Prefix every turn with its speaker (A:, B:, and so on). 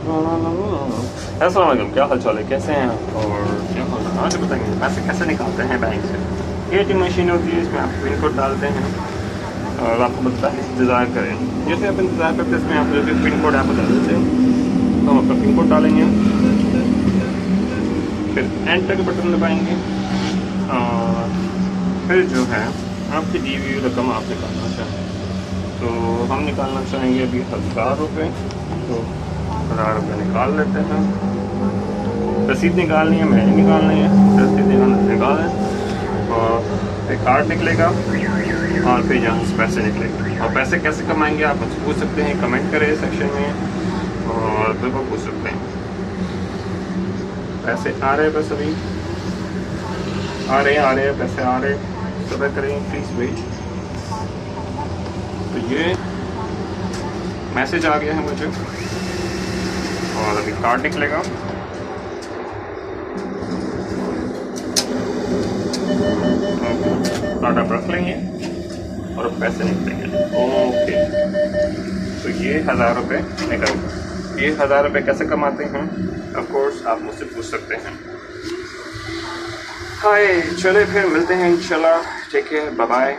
A: अस्सलाम वालेकुम, क्या हाल चाल है, कैसे हैं आप और क्या हो रहा है? आज बताएंगे पैसे कैसे निकालते हैं बैंक से। ATM मशीन होती है, इसमें आप पिन कोड डालते हैं और आपको बताता है इंतज़ार करें। जैसे आप इंतज़ार करते हैं इसमें आप जो पिन कोड आप बता देते हैं, तो हम आपका पिन कोड डालेंगे, फिर एंटर का बटन दबाएंगे और फिर जो है आपकी दी हुई रकम आप निकालना चाहें तो हम निकालना चाहेंगे अभी 1000 रुपये, तो 1000 रुपये निकाल लेते हैं। रसीद निकालनी है, मैंने निकालनी है, रसीद निकालें और एक कार्ड निकलेगा और फिर यहाँ से पैसे निकलेंगे। और पैसे कैसे कमाएंगे आप मुझसे पूछ सकते हैं, कमेंट करें सेक्शन में और बिल्कुल पूछ सकते हैं। पैसे आ रहे हैं, बस अभी आ रहे हैं पैसे आ रहे हैं, सब्र करें, प्लीज़ वेट। तो ये मैसेज आ गया है मुझे और अभी कार्ड निकलेगा। कार्ड आप रख लेंगे और अब पैसे निकलेंगे। ओके, तो ये 1000 रुपये निकल गए। ये 1000 रुपये कैसे कमाते हैं ऑफ कोर्स आप मुझसे पूछ सकते हैं। हाय, चले फिर मिलते हैं इंशाल्लाह, टेक केयर, बाय बाय।